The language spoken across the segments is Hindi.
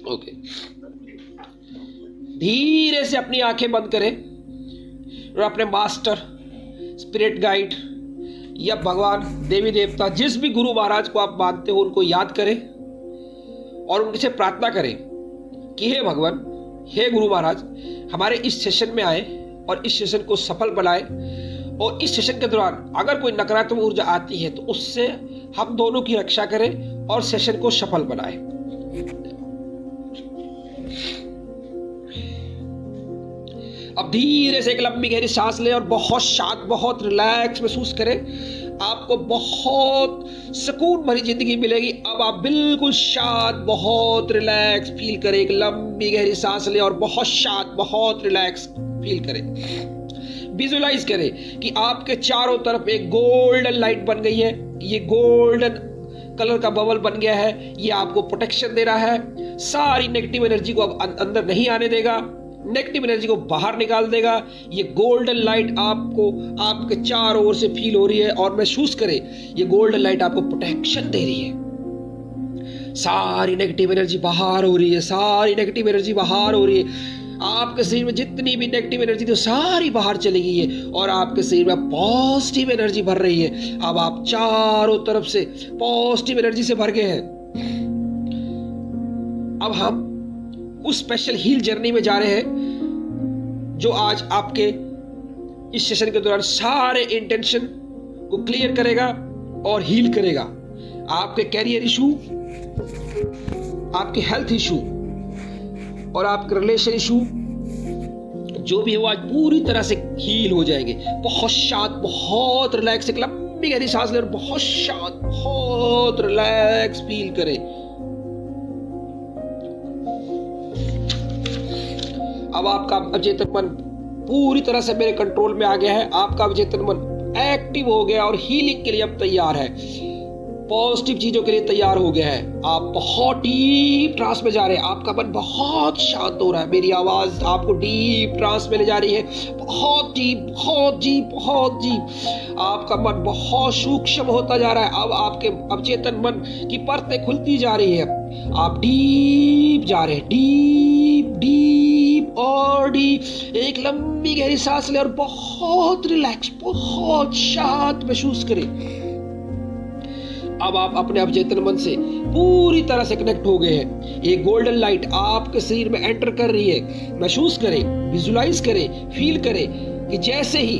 ओके, धीरे से अपनी आंखें बंद करें और अपने मास्टर, स्पिरिट गाइड या भगवान, देवी देवता, जिस भी गुरु महाराज को आप मानते हो उनको याद करें और उनसे प्रार्थना करें कि हे भगवान, हे गुरु महाराज, हमारे इस सेशन में आए और इस सेशन को सफल बनाए, और इस सेशन के दौरान अगर कोई नकारात्मक ऊर्जा आती है तो उससे हम दोनों की रक्षा करें और सेशन को सफल बनाए। अब धीरे से एक लंबी गहरी सांस लें और बहुत शांत, बहुत रिलैक्स महसूस करें। आपको बहुत सुकून भरी जिंदगी मिलेगी। अब आप बिल्कुल शांत, बहुत रिलैक्स फील करें। एक लंबी गहरी सांस लें और बहुत शांत, बहुत रिलैक्स फील करें। विजुअलाइज करें कि आपके चारों तरफ एक गोल्डन लाइट बन गई है। ये गोल्डन कलर का बबल बन गया है। ये आपको प्रोटेक्शन दे रहा है। सारी नेगेटिव एनर्जी को अब अंदर नहीं आने देगा, नेगेटिव एनर्जी को बाहर निकाल देगा। ये गोल्डन लाइट आपको आपके चारों ओर से फील हो रही है और महसूस करें ये गोल्डन लाइट आपको प्रोटेक्शन दे रही है। सारी नेगेटिव एनर्जी बाहर हो रही है, सारी नेगेटिव एनर्जी बाहर हो रही है। आपके शरीर में जितनी भी नेगेटिव एनर्जी थी सारी बाहर चली गई है और आपके शरीर में पॉजिटिव एनर्जी भर रही है। अब आप चारों तरफ से पॉजिटिव एनर्जी से भर गए हैं। अब हम उस स्पेशल हील जर्नी में जा रहे हैं जो आज आपके इस सेशन के दौरान सारे इंटेंशन को क्लियर करेगा और हील करेगा। आपके कैरियर इशू, आपके हेल्थ इशू और आपके रिलेशन इशू जो भी हो आज पूरी तरह से हील हो जाएंगे। बहुत शांत, बहुत रिलैक्स, एक लंबी गहरी सांस ले और बहुत शांत, बहुत रिलैक्स फील करें। अब आपका अचेतन मन पूरी तरह से मेरे कंट्रोल में आ गया है। आपका अचेतन मन एक्टिव हो गया और हीलिंग के लिए अब तैयार है, पॉजिटिव चीजों के लिए तैयार हो गया है। आप बहुत डीप ट्रांस में जा रहे हैं। आपका मन बहुत शांत हो रहा है। मेरी आवाज आपको डीप ट्रांस में ले जा रही है। बहुत डीप, बहुत डीप, बहुत डीप। आपका मन बहुत सूक्ष्म होता जा रहा है। अब आपके अवचेतन मन की परतें खुलती जा रही है। आप डीप जा रहे हैं, डीप डीप और डीप। एक लंबी गहरी सांस ले और बहुत रिलैक्स, बहुत शांत महसूस करें। अब आप अपने अवचेतन मन से पूरी तरह से कनेक्ट हो गए हैं। एक गोल्डन लाइट आपके शरीर में एंटर कर रही है। महसूस करें, विजुलाइज करें, फील करें कि जैसे ही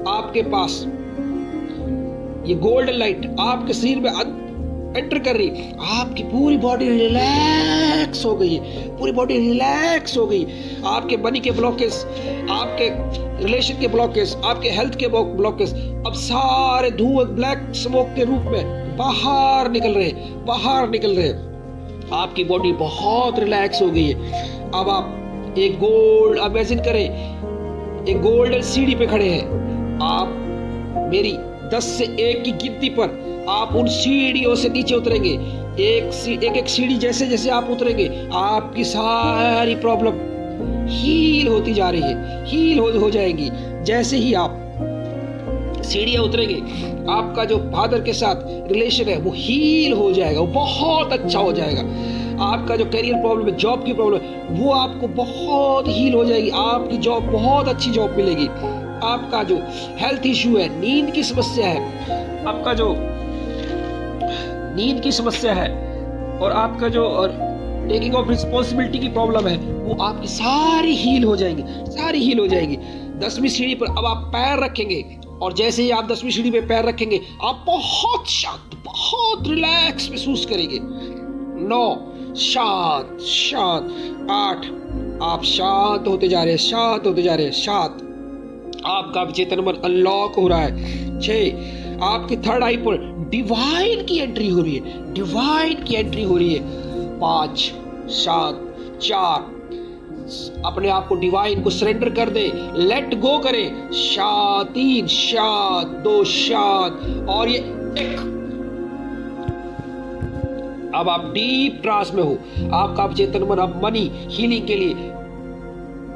आपके पास ये गोल्डन लाइट आपके शरीर में एंटर कर रही, आपकी पूरी बॉडी रिलैक्स हो गई है। पूरी बॉडी रिलैक्स हो गई। आपके मनी के ब्लॉकेज, आपके रिलेशन के ब्लॉकेज, आपके हेल्थ के ब्लॉकेज अब सारे धुआं, ब्लैक स्मोक के रूप में बाहर निकल रहे, बाहर निकल रहे। आपकी बॉडी बहुत रिलैक्स हो गई है। अब आप एक गोल्ड, इमेजिन करें एक गोल्डन सीढ़ी पे खड़े हैं। आप मेरी 10 से 1 की गिनती पर आप उन सीढ़ियों से नीचे उतरेंगे। एक सीढ़ी जैसे जैसे आप उतरेंगे आपकी सारी प्रॉब्लम हील होती जा रही है, हील हो जाएंगी। जैसे ही आप सीढ़ियां उतरेंगे आपका जो फादर के साथ रिलेशन है वो हील हो जाएगा, वो बहुत अच्छा हो जाएगा। आपका जो करियर प्रॉब्लम है, जॉब की प्रॉब्लम है, वो आपको बहुत हील हो जाएगी। आपकी जॉब, बहुत अच्छी जॉब मिलेगी। आपका जो हेल्थ इशू है, नींद की समस्या है, आपका जो नींद की समस्या है और आपका जो टेकिंग ऑफ रिस्पॉन्सिबिलिटी की प्रॉब्लम है, वो आपकी सारी हील हो जाएंगी, सारी हील हो जाएगी। 10वीं सीढ़ी पर अब आप पैर रखेंगे और जैसे ही आप 10वीं सीढ़ी पे पैर रखेंगे आप बहुत शांत, बहुत रिलैक्स महसूस करेंगे। 9, शांत शांत। 8, आप शांत होते जा रहे हैं, शांत होते जा रहे हैं, शांत। आपका चेतन मन अनलॉक हो रहा है। 6, आपकी थर्ड आई पर डिवाइन की एंट्री हो रही है, डिवाइन की एंट्री हो रही है। 5, शांत। 4, अपने आप को डिवाइन को सरेंडर कर दे, लेट गो करें। शांत। 3, शांत। 2, शांत। और ये 1। अब आप डीप ट्रांस में हो। आपका चेतन मन अब मनी हीलिंग के लिए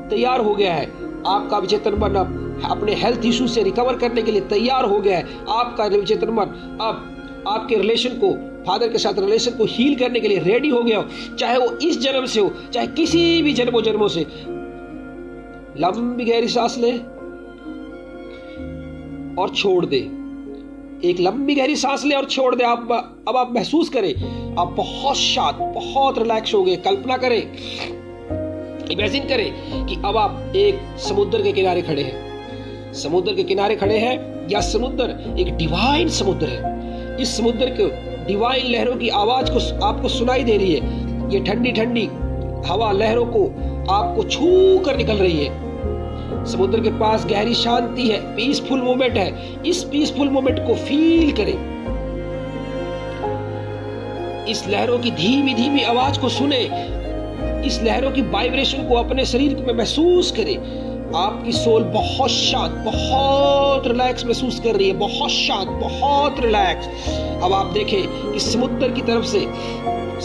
तैयार हो गया है। आपका चेतन मन अब अपने हेल्थ इशू से रिकवर करने के लिए तैयार हो गया है। आपका चेतन मन अब आपके रिलेशन को, फादर के साथ रिलेशन को हील करने के लिए रेडी हो गया हो, चाहे वो इस जन्म से हो, चाहे किसी भी जन्मों से। लंबी गहरी सांस ले और छोड़ दे। एक लंबी गहरी सांस ले और छोड़ दे। अब आप महसूस करें आप बहुत शांत, बहुत रिलैक्स हो गए। कल्पना करें, इमेजिन करें कि अब आप एक समुद्र के किनारे खड़े हैं। समुद्र के किनारे खड़े हैं या समुद्र एक डिवाइन समुद्र है। इस समुद्र के डिवाइन लहरों की आवाज को आपको सुनाई दे रही है। ये ठंडी ठंडी हवा लहरों को आपको छू कर निकल रही है। समुद्र के पास गहरी शांति है, पीसफुल मोमेंट है। इस पीसफुल मोमेंट को फील करें। इस लहरों की धीमी धीमी आवाज को सुने। इस लहरों की वाइब्रेशन को अपने शरीर में महसूस करें। आपकी सोल बहुत शांत, बहुत रिलैक्स महसूस कर रही है, बहुत शांत, बहुत रिलैक्स। अब आप देखें कि समुद्र की तरफ से,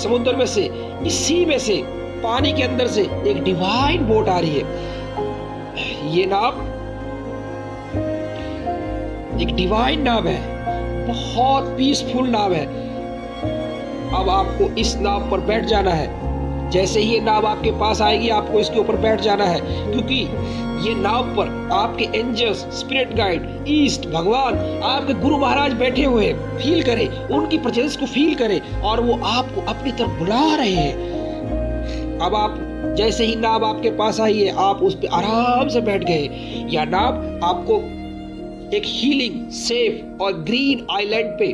समुद्र में से, इसी में से, पानी के अंदर से एक डिवाइन बोट आ रही है। ये नाव एक डिवाइन नाव है, बहुत पीसफुल नाव है। अब आपको इस नाव पर बैठ जाना है। जैसे ही ये नाव आपके पास आएगी आपको इसके ऊपर बैठ जाना है, क्योंकि ये नाव पर आपके एंजल्स, स्पिरिट गाइड, ईस्ट, भगवान, आपके गुरु महाराज बैठे हुए हैं। फील करें, उनकी प्रेजेंस को फील करें और वो आपको अपनी तरफ बुला रहे हैं। अब आप जैसे ही नाव आपके पास आई है आप उस पर आराम से बैठ गए। यह नाव आपको एक हीलिंग, सेफ और ग्रीन आइलैंड पे,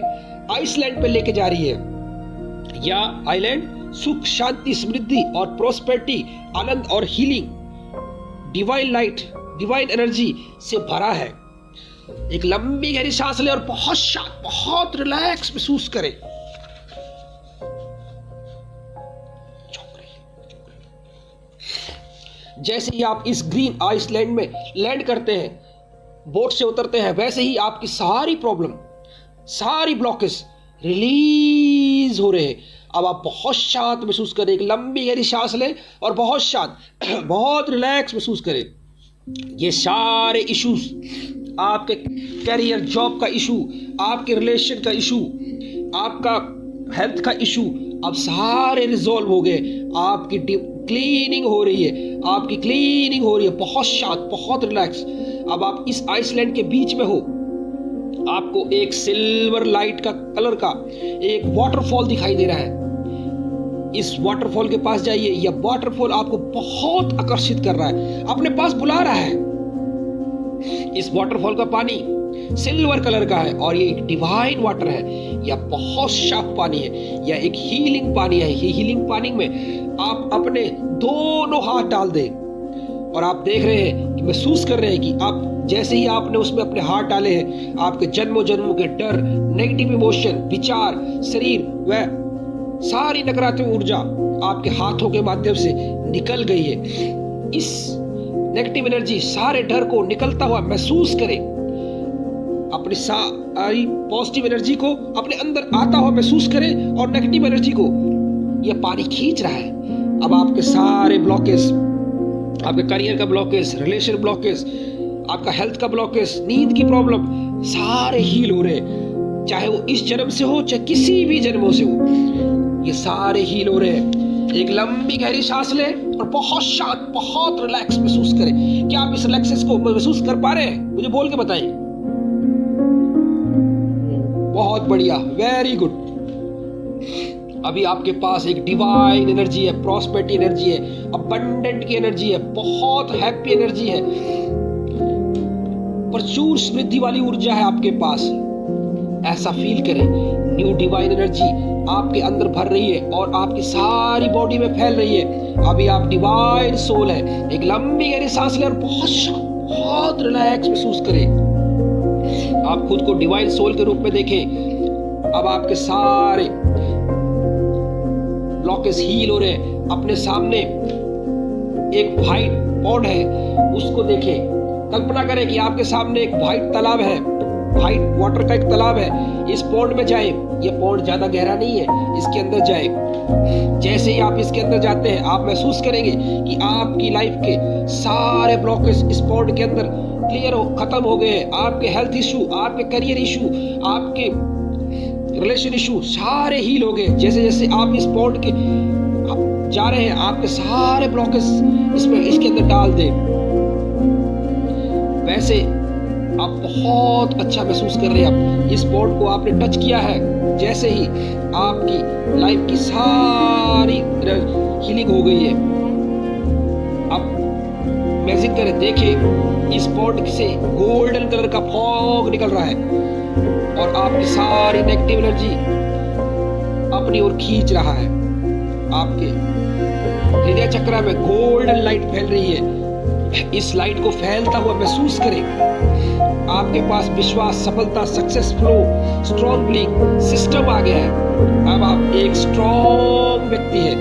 आइसलैंड पे लेके जा रही है। यह आइलैंड सुख, शांति, समृद्धि और प्रोस्पेरिटी, आनंद और healing, divine light, divine energy से भरा है। एक लंबी गहरी सांस ले और बहुत शांत, बहुत रिलैक्स महसूस करें। जैसे ही आप इस ग्रीन आइसलैंड में लैंड करते हैं, बोट से उतरते हैं, वैसे ही आपकी सारी प्रॉब्लम, सारी ब्लॉकेज रिलीज हो रहे हैं। अब आप बहुत शांत महसूस करें। एक लंबी गहरी सांस लें और बहुत शांत, बहुत रिलैक्स महसूस करें। ये सारे इश्यूज, आपके कैरियर, जॉब का इशू, आपके रिलेशन का इशू, आपका हेल्थ का इशू, अब सारे रिजॉल्व हो गए। आपकी क्लीनिंग हो रही है, आपकी क्लीनिंग हो रही है। बहुत शांत, बहुत रिलैक्स। अब आप इस आइसलैंड के बीच में हो। आपको एक सिल्वर लाइट का कलर का एक वाटरफॉल दिखाई दे रहा है। इस वाटरफॉल के पास जाइए। यह वाटरफॉल आपको बहुत आकर्षित कर रहा है, अपने पास बुला रहा है। इस वाटरफॉल का पानी सिल्वर कलर का है और ये एक डिवाइन वाटर है। यह बहुत साफ पानी है। यह एक हीलिंग पानी है। ये हीलिंग पानी में आप अपने दोनों हाथ डाल दें और आप देख रहे हैं कि महसूस कर रहे हैं कि आप जैसे ही आपने उसमें अपने हाथ डाले हैं, आपके जन्मों जन्मों के डर, नेगेटिव इमोशन, विचार, शरीर व सारी नकारात्मक ऊर्जा आपके हाथों के माध्यम से निकल गई है। इस नेगेटिव एनर्जी, सारे डर को निकलता हुआ महसूस करें। अपनी सारी पॉजिटिव एनर्जी को अपने अंदर आता हुआ महसूस करें और नेगेटिव एनर्जी को यह पानी खींच रहा है। अब आपके सारे ब्लॉकेज, आपके करियर का ब्लॉकेज, रिलेशन ब्लॉकेज, आपका हेल्थ का ब्लॉकेज, नींद की प्रॉब्लम, सारे हील हो रहे हैं। चाहे वो इस जन्म से हो, चाहे किसी भी जन्मों से हो, ये सारे हील हो रहे हैं। एक लंबी गहरी सांस लें और बहुत शांत, बहुत रिलैक्स महसूस करें। क्या आप इस रिलैक्सेस को महसूस कर पा रहे हैं? मुझे बोल के बताएं। बहुत बढ़िया, वेरी गुड। अभी आपके पास एक डिवाइन एनर्जी है, प्रॉस्पेरिटी एनर्जी है, अबंडेंट की एनर्जी है, बहुत हैप्पी एनर्जी है, प्रचुर समृद्धि वाली ऊर्जा है आपके पास। ऐसा फील करें। न्यू डिवाइन एनर्जी आपके अंदर भर रही है और आपकी सारी बॉडी में फैल रही है। अभी आप डिवाइन सोल है। एक लंबी गहरी सांस लें और बहुत रिलैक्स महसूस करें। आप खुद को डिवाइन सोल के रूप में देखें। अब आपके सारे ब्लॉकेज हील हो रहे हैं। अपने सामने एक व्हाइट पॉन्ड है, उसको देखें। कल्पना करें कि आपके सामने एक व्हाइट तालाब है, व्हाइट वाटर का एक तालाब है। इस पॉन्ड में जाए। ये पॉन्ड ज्यादा गहरा नहीं है, इसके अंदर जाए। जैसे ही आप इसके अंदर जाते हैं आप महसूस करेंगे कि आपकी लाइफ के सारे ब्लॉकेज इस पॉन्ड के अंदर खत्म हो गए हैं। आपके हेल्थ इशू, आपके करियर इशू, आपके रिलेशन इशू सारे हील हो गए। जैसे जैसे आप इस पॉइंट के जा रहे हैं, आपके सारे ब्लॉकेस इसके अंदर डाल दें, वैसे आप बहुत अच्छा महसूस कर रहे हैं। आप इस पॉइंट को आपने टच किया है, जैसे ही आपकी लाइफ की सारी हीलिंग हो गई है। अब इमेजिन करें, देखें इस पॉइंट से गोल्डन कलर का फॉग निकल रहा है और आपकी सारी नेगेटिव एनर्जी अपनी ओर खींच रहा है। आपके हृदय चक्र में गोल्डन लाइट फैल रही है। इस लाइट को फैलता हुआ महसूस करें। आपके पास विश्वास, सफलता, success flow, strong belief system आ गया है। अब आप एक स्ट्रॉन्ग व्यक्ति है।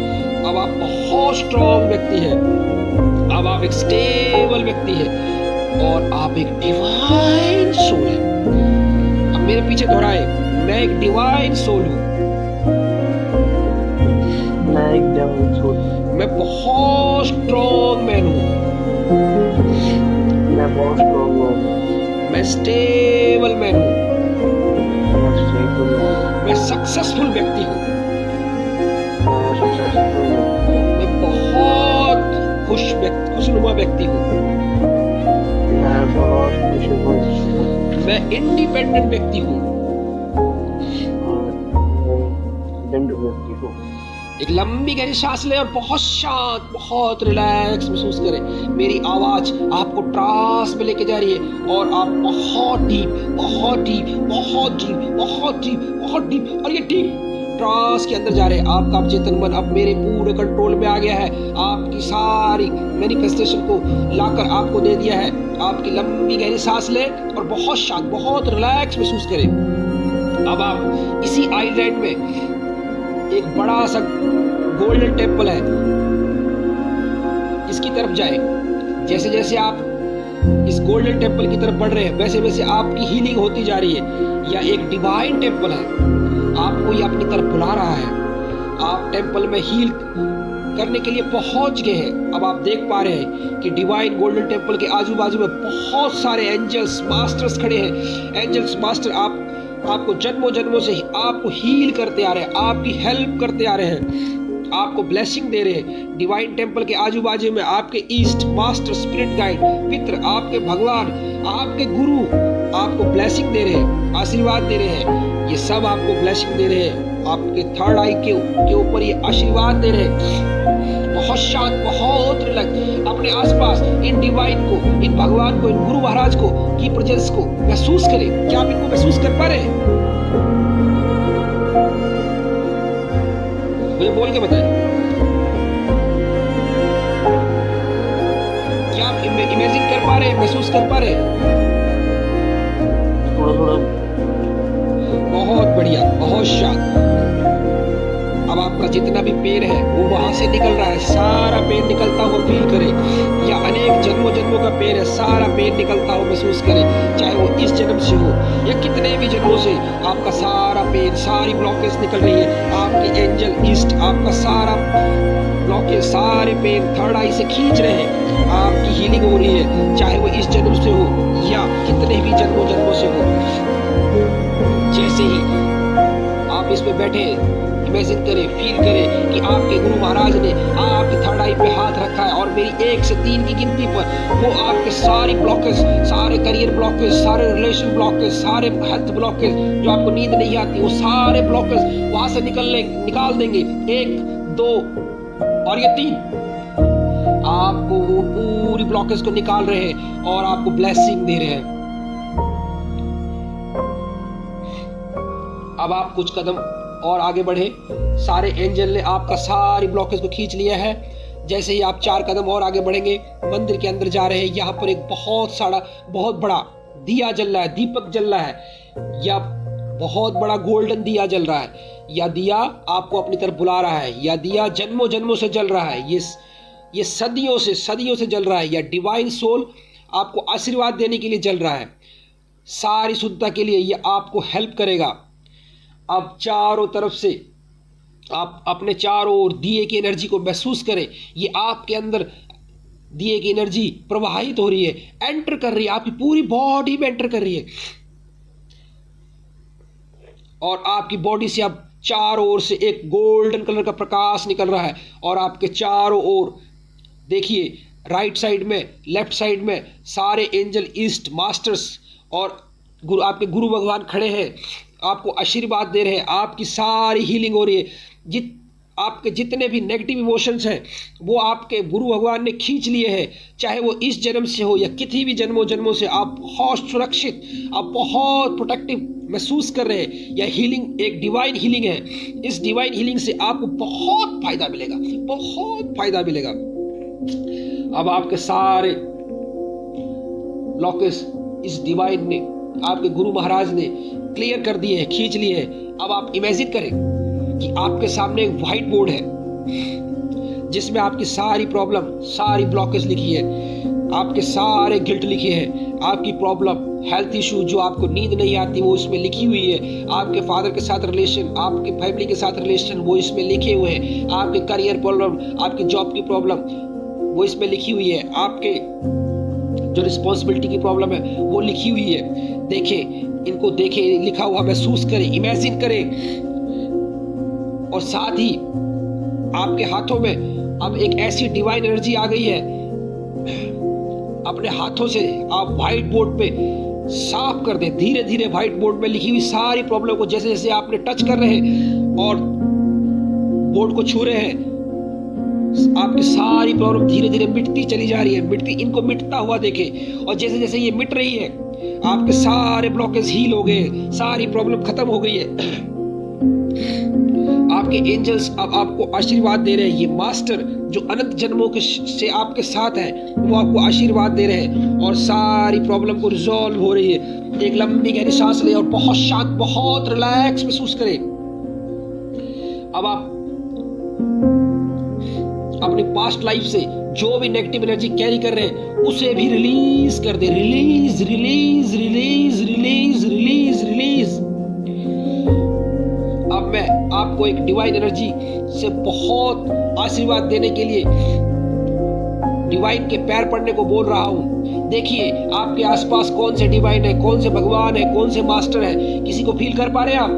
अब आप बहुत स्ट्रॉन्ग व्यक्ति है। अब आप एक स्टेबल व्यक्ति है और आप एक डिवाइन सोल है। अब मेरे पीछे दोहराए, मैं एक डिवाइन सोल हूँ। मैं बहुत स्ट्रॉन्ग मैन हूँ। मैं स्टेबल मैन हूँ। मैं सक्सेसफुल व्यक्ति हूँ। मैं बहुत खुशनुमा व्यक्ति हूँ। मैं इंडिपेंडेंट व्यक्ति हूँ। एक लंबी गहरी सांस लें और बहुत शांत, बहुत रिलैक्स महसूस करें। मेरी आवाज आपको ट्रांस में लेके जा रही है और आप बहुत डीप, बहुत डीप, बहुत डीप, बहुत डीप, बहुत डीप, और ये डीप ट्रांस के अंदर जा रहे हैं। आपका चेतन मन अब मेरे पूरे कंट्रोल में आ गया है। आपकी सारी मैनिफेस्टेशन को लाकर आपको दे दिया है। आपकी लंबी गहरी सांस लें और बहुत शांत, बहुत रिलैक्स महसूस करें। अब आप इसी आइलैंड में एक बड़ा सा गोल्डन टेम्पल है, इसकी तरफ जाए। जैसे जैसे आप इस गोल्डन टेम्पल की तरफ बढ़ रहे हैं, वैसे वैसे आपकी हीलिंग होती जा रही है। यह एक डिवाइन टेम्पल है, आपको ये अपनी तरफ बुला रहा है। आप टेम्पल में हील करने के लिए पहुंच गए हैं। अब आप देख पा रहे हैं कि डिवाइन गोल्डन टेम्पल के आजू बाजू में बहुत सारे एंजल्स मास्टर्स खड़े हैं। एंजल्स मास्टर आपको जन्मों जन्मों से आपको हील करते आ रहे हैं, आपकी हेल्प करते आ रहे हैं, आपको ब्लेसिंग दे रहे हैं। डिवाइन टेम्पल के आजू बाजू में आपके ईस्ट मास्टर, स्पिरिट गाइड, पितर, आपके भगवान, आपके गुरु आपको ब्लेसिंग दे रहे हैं, आशीर्वाद दे रहे हैं। ये सब आपको ब्लेसिंग दे रहे हैं। आपके थर्ड आई के ऊपर ये आशीर्वाद दे रहे हैं। बहुत शांत, बहुत रिलैक्स अपने आसपास इन डिवाइन को, इन भगवान को, इन गुरु महाराज को की प्रेजेंस को महसूस करें। क्या आप इनको महसूस कर पा रहे हैं? मुझे बोल के बताएं। क्या आप इमेजिन कर पा रहे हैं, महसूस कर पा रहे हैं? थोड़ा बहुत बढ़िया, बहुत शांत। अब आपका जितना भी पेन है वो वहां से निकल रहा है। सारा पेन निकलता हुआ फील करें, या अनेक जन्मों जन्मों का पेन है, सारा पेन निकलता हुआ महसूस करें। चाहे वो इस जन्म से हो या कितने भी जन्मों से, आपका सारा पेन, सारी ब्लॉकेज निकल रही है। आपके एंजल ईस्ट आपका सारा ब्लॉकेज, सारे पेन थर्ड आई से खींच रहे हैं। आपकी हीलिंग हो रही है, चाहे वो इस जन्म से हो या कितने भी जन्मों जन्मों से हो। जैसे ही आप इस पे बैठे, इमेजिन करें, फील करें कि आपके गुरु महाराज ने आपकी थर्ड आई पे हाथ रखा है और मेरी 1 से 3 की गिनती पर वो आपके सारी ब्लॉकेज, सारे करियर ब्लॉकेज, सारे रिलेशन ब्लॉकेज, सारे हेल्थ ब्लॉकेज, जो आपको नींद नहीं आती, वो सारे ब्लॉकेज वहां से निकाल देंगे। 1, 2 और ये 3 आपको वो पूरी ब्लॉकेज को निकाल रहे हैं और आपको ब्लेसिंग दे रहे हैं। अब आप कुछ कदम और आगे बढ़े। सारे एंजल ने आपका सारी ब्लॉकेज को खींच लिया है। जैसे ही आप 4 कदम और आगे बढ़ेंगे, मंदिर के अंदर जा रहे हैं। यहाँ पर एक बहुत बड़ा दिया जल रहा है, दीपक जल रहा है, या बहुत बड़ा गोल्डन दिया जल रहा है। या दिया आपको अपनी तरफ बुला रहा है, या दिया जन्मों जन्मों से जल रहा है। ये सदियों से जल रहा है। या डिवाइन सोल आपको आशीर्वाद देने के लिए जल रहा है, सारी शुद्धता के लिए। ये आपको हेल्प करेगा। अब चारों तरफ से आप अपने चारों ओर दिए की एनर्जी को महसूस करें। ये आपके अंदर दिए की एनर्जी प्रवाहित हो रही है, एंटर कर रही है, आपकी पूरी बॉडी में एंटर कर रही है। और आपकी बॉडी से अब चारों ओर से एक गोल्डन कलर का प्रकाश निकल रहा है और आपके चारों ओर देखिए, राइट साइड में, लेफ्ट साइड में सारे एंजल, ईस्ट मास्टर्स और आपके गुरु भगवान खड़े हैं, आपको आशीर्वाद दे रहे हैं। आपकी सारी हीलिंग हो रही है। आपके जितने भी नेगेटिव इमोशंस हैं वो आपके गुरु भगवान ने खींच लिए हैं, चाहे वो इस जन्म से हो या किसी भी जन्मों से। आप बहुत सुरक्षित, आप बहुत प्रोटेक्टिव महसूस कर रहे हैं। यह हीलिंग एक डिवाइन हीलिंग है। इस डिवाइन हीलिंग से आपको बहुत फायदा मिलेगा, बहुत फायदा मिलेगा। अब आपके सारे ब्लॉकेज इस डिवाइन ने, आपके गुरु महाराज ने क्लियर कर दिए हैं, खींच लिए हैं। अब आप इमेजिन करें कि आपके सामने एक व्हाइट बोर्ड है जिसमें आपकी सारी प्रॉब्लम, सारी ब्लॉकेज लिखी है, आपके सारे गिल्ट लिखे हैं, आपकी प्रॉब्लम, हेल्थ इशू, जो आपको नींद नहीं आती वो इसमें लिखी हुई है, आपके फादर के साथ रिलेशन, आपके फैमिली के साथ रिलेशन वो इसमें लिखे हुए हैं, आपके करियर प्रॉब्लम, आपकी जॉब की प्रॉब्लम वो इसमें लिखी हुई है, आपके जो रिस्पॉन्सिबिलिटी की प्रॉब्लम है वो लिखी हुई है। देखें, इनको देखें, लिखा हुआ महसूस करें, इमेजिन करें। और साथ ही आपके हाथों में अब एक ऐसी डिवाइन एनर्जी आ गई है, अपने हाथों से आप व्हाइट बोर्ड पे साफ कर दें, धीरे धीरे व्हाइट बोर्ड में लिखी हुई सारी प्रॉब्लम को जैसे जैसे आपने टच कर रहे हैं और बोर्ड को छू रहे हैं, आपकी सारी प्रॉब्लम धीरे धीरे मिटती चली जा रही है। इनको मिटता हुआ देखें और जैसे जैसे ये मिट रही है आपके सारे ब्लॉकेज हील हो गए, सारी प्रॉब्लम खत्म हो गई है। आपके एंजल्स अब आपको आशीर्वाद दे रहे हैं। ये मास्टर जो अनंत जन्मों के से आपके साथ हैं वो आपको आशीर्वाद दे रहे हैं और सारी प्रॉब्लम को रिजॉल्व हो रही है। एक लंबी गहरी सांस लें और बहुत शांत, बहुत रिलैक्स महसूस करें। अब आप अपनी पास्ट लाइफ से जो भी नेगेटिव एनर्जी कैरी कर रहे हैं उसे भी रिलीज कर दे। Release release release release release release. अब मैं आपको एक डिवाइन एनर्जी से बहुत आशीर्वाद देने के लिए डिवाइन के पैर पड़ने को बोल रहा हूं। देखिए आपके आसपास कौन से डिवाइन है, कौन से भगवान है, कौन से मास्टर है, किसी को फील कर पा रहे हैं आप?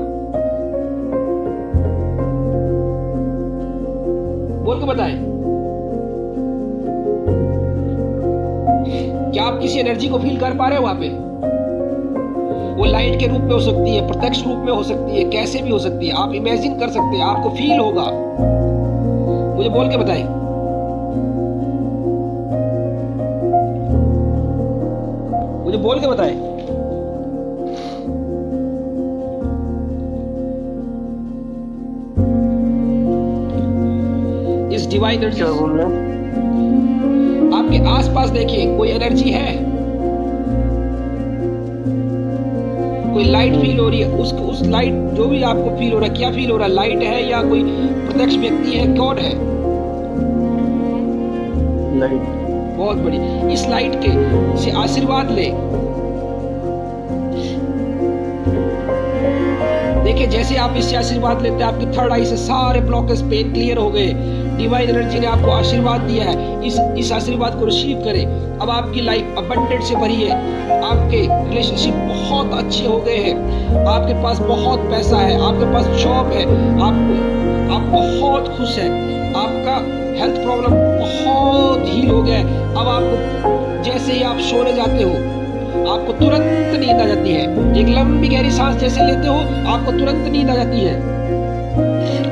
बोल के बताएं, क्या आप किसी एनर्जी को फील कर पा रहे हो वहां पे? वो लाइट के रूप में हो सकती है, प्रत्यक्ष रूप में हो सकती है, कैसे भी हो सकती है, आप इमेजिन कर सकते हैं, आपको फील होगा। मुझे बोल के बताएं। मुझे बोल के बताएं। इस डिवाइन एनर्जी, क्या बोल रहे हैं? आपके आसपास देखिए कोई एनर्जी है, कोई लाइट फील हो रही है, उस लाइट, जो भी आपको फील हो रहा है, क्या फील हो रहा है? लाइट है या कोई प्रत्यक्ष व्यक्ति है, कौन है? लाइट। बहुत बड़ी। इस लाइट के से आशीर्वाद ले। देखिए जैसे आप इससे आशीर्वाद लेते हैं आपकी थर्ड आई से सारे ब्लॉकेज, पेन क्लियर हो गए। डिवाइन एनर्जी ने आपको आशीर्वाद दिया है, इस आशीर्वाद को रिसीव करें। अब आपकी लाइफ अबंडेंट से भरी है, आपके रिलेशनशिप बहुत अच्छे हो गए हैं, आपके पास बहुत पैसा है, आपके पास जॉब है, आप बहुत खुश हैं, आपका हेल्थ प्रॉब्लम बहुत हील हो गया है। अब आपको जैसे ही आप सोने जाते हो आपको तुरंत नींद आ जाती है। एक लंबी गहरी सांस जैसे लेते हो आपको तुरंत नींद आ जाती है।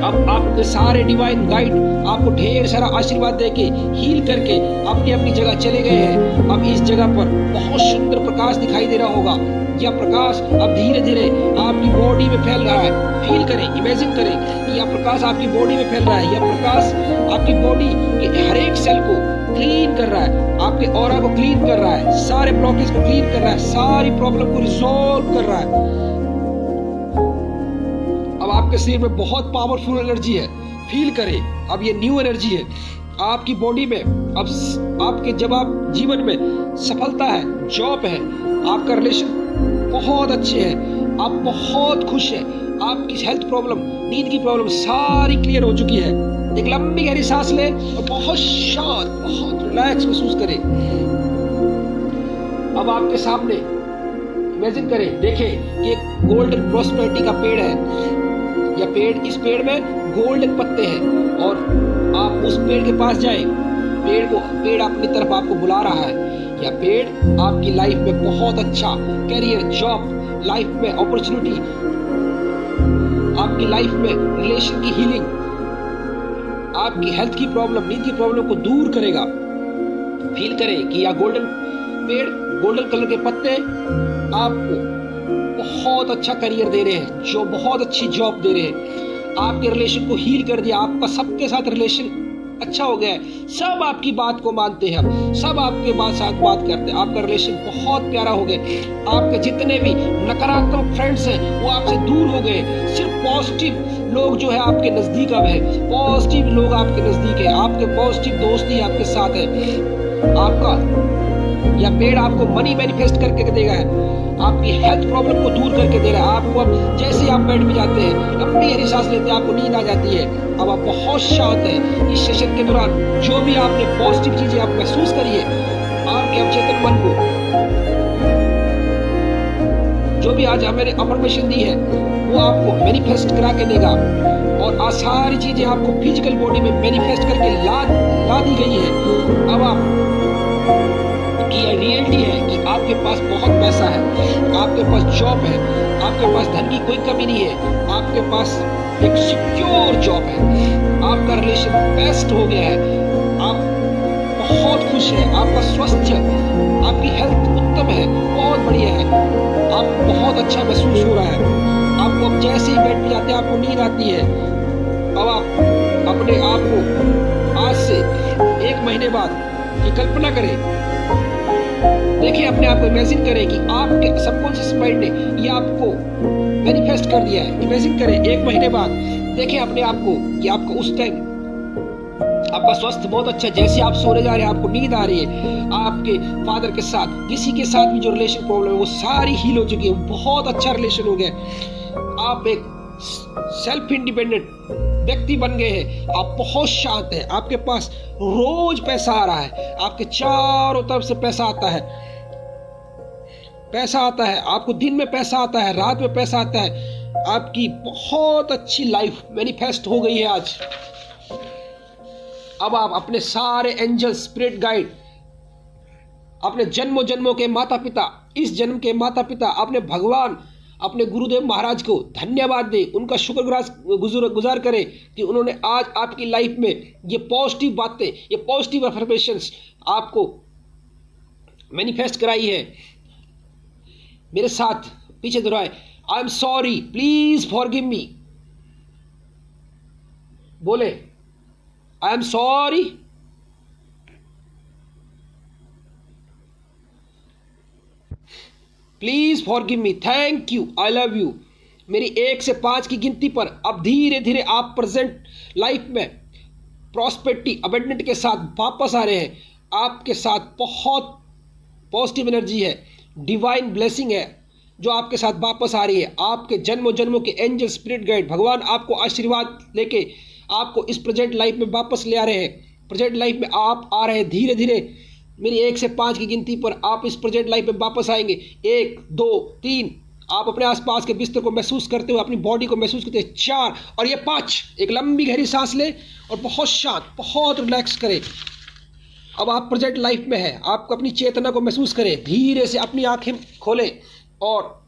अब आपके सारे डिवाइन गाइड आपको ढेर सारा आशीर्वाद देके हील करके अपनी अपनी जगह चले गए हैं। अब इस जगह पर बहुत सुंदर प्रकाश दिखाई दे रहा होगा। यह प्रकाश अब धीरे धीरे आपकी बॉडी में फैल रहा है। फील करें, इमेजिन करें कि यह प्रकाश आपकी बॉडी में फैल रहा है। यह प्रकाश आपकी बॉडी के हर एक सेल को क्लीन कर रहा है, आपके ऑरा को क्लीन कर रहा है, सारे ब्लॉकेज को क्लीन कर रहा है, सारी प्रॉब्लम को रिजॉल्व कर रहा है। अब आपके शरीर में बहुत पावरफुल एनर्जी है, फील करें। अब ये न्यू एनर्जी है आपकी बॉडी में। अब आपके जब आप जीवन में सफलता है, जॉब है, आपका रिलेशन बहुत अच्छे है, आप बहुत खुश है, आपकी हेल्थ प्रॉब्लम, नींद की प्रॉब्लम सारी क्लियर हो चुकी है। एक लंबी गहरी सांस ले और बहुत शांत, बहुत रिलैक्स महसूस करें। अब आपके सामने इमेजिन करें, देखें कि एक गोल्डन प्रॉस्पेरिटी का पेड़ है, या इस पेड़ में गोल्डन पत्ते हैं, और आप उस पेड़ के पास जाए, पेड़ अपनी तरफ आपको बुला रहा है, या पेड़ आपकी लाइफ में बहुत अच्छा करियर, जॉब, लाइफ में अपॉर्चुनिटी, आपकी लाइफ में रिलेशन की हीलिंग, आपकी हेल्थ की प्रॉब्लम, नींद की प्रॉब्लम को दूर करेगा। फील करें कि यह पेड़ गोल्डन कलर के पत्ते आपको बहुत अच्छा करियर दे रहे हैं, जो बहुत अच्छी जॉब दे रहे हैं, आपके रिलेशन को हील कर दिया, आपका सबके साथ रिलेशन अच्छा हो गया है, सब आपकी बात को मानते हैं, सब आपके साथ बात करते हैं, आपका रिलेशन बहुत प्यारा हो गया, आपके जितने भी नकारात्मक फ्रेंड्स हैं वो आपसे दूर हो गए, सिर्फ पॉजिटिव लोग जो है आपके नजदीक अब है, पॉजिटिव लोग आपके नजदीक है, आपके पॉजिटिव दोस्त ही आपके साथ है। आपका या पेड़ आपको मनी मैनिफेस्ट करके देगा है, आपकी हेल्थ प्रॉब्लम को दूर करके दे रहा है। आपको अब जैसे आप बेड में जाते हैं, लंबी गहरी सांस लेते हैं, आपको नींद आ जाती है, अब आप बहुत शांत हैं। इस सेशन के दौरान जो भी आपने पॉजिटिव चीजें आप महसूस करी है, आपके अवचेतन मन को जो भी आज हमें अफर्मेशन दी है वो आपको मैनिफेस्ट करा के देगा, और आज सारी चीजें आपको फिजिकल बॉडी में मैनिफेस्ट करके ला दी गई है। अब आप की रियलिटी है कि आपके पास बहुत पैसा है, आपके पास जॉब है, आपके पास धन की कोई कमी नहीं है, आपके पास एक सिक्योर जॉब है, आपका रिलेशन बेस्ट हो गया है, आप बहुत खुश हैं, आपका स्वास्थ्य, आपकी हेल्थ उत्तम है, बहुत बढ़िया है, आपको बहुत अच्छा महसूस हो रहा है, आपको अब जैसे ही बेड पे जाते हैं आपको नींद आती है। अब आप अपने आप को आज से 1 महीने बाद की कल्पना करें, देखिए अपने आप को इमेजिन करें कि आपके सबकॉन्शियस माइंड ने ये आपको मैनिफेस्ट कर दिया है। इमेजिन करें 1 महीने बाद, देखें अपने आप को कि आपको उस टाइम आपका स्वास्थ्य बहुत अच्छा है, जैसे आप सोने जा रहे हैं आपको नींद आ रही है, आपके फादर के साथ, किसी के साथ भी जो रिलेशन प्रॉब्लम है वो सारी हील हो चुकी है, बहुत अच्छा रिलेशन हो गया, आप एक सेल्फ इंडिपेंडेंट व्यक्ति बन गए हैं, आप बहुत शांत हैं, आपके पास रोज पैसा आ रहा है, आपके चारों तरफ से पैसा आता है, आपको दिन में पैसा आता है, रात में पैसा आता है, आपकी बहुत अच्छी लाइफ मैनिफेस्ट हो गई है आज। अब आप अपने सारे एंजल, स्पिरिट गाइड, अपने जन्मों जन्मों के माता पिता, इस जन्म के माता पिता, अपने भगवान, अपने गुरुदेव महाराज को धन्यवाद दें, उनका शुक्रगुजार करें कि उन्होंने आज आपकी लाइफ में ये पॉजिटिव बातें, ये पॉजिटिव अफर्मेशंस आपको मैनिफेस्ट कराई है। मेरे साथ पीछे दोहराए, I am sorry, please forgive me. बोले, I am sorry, please forgive me, thank you, I love you. मेरी 1 से 5 की गिनती पर अब धीरे धीरे आप प्रेजेंट लाइफ में प्रॉस्पेरिटी, अबंडेंट के साथ वापस आ रहे हैं। आपके साथ बहुत पॉजिटिव एनर्जी है, डिवाइन ब्लेसिंग है जो आपके साथ वापस आ रही है। आपके जन्मों जन्मों के एंजल, स्पिरिट गाइड, भगवान आपको आशीर्वाद लेके आपको इस प्रेजेंट लाइफ में वापस ले आ रहे हैं। प्रेजेंट लाइफ में आप आ रहे हैं धीरे धीरे। मेरी 1 से 5 की गिनती पर आप इस प्रेजेंट लाइफ में वापस आएंगे। 1, 2, 3। आप अपने आसपास के बिस्तर को महसूस करते हुए, अपनी बॉडी को महसूस करते हुए 4 और ये 5। एक लंबी गहरी सांस लें और बहुत शांत, बहुत रिलैक्स करें। अब आप प्रेजेंट लाइफ में हैं, आप अपनी चेतना को महसूस करें। धीरे से अपनी आंखें खोलें और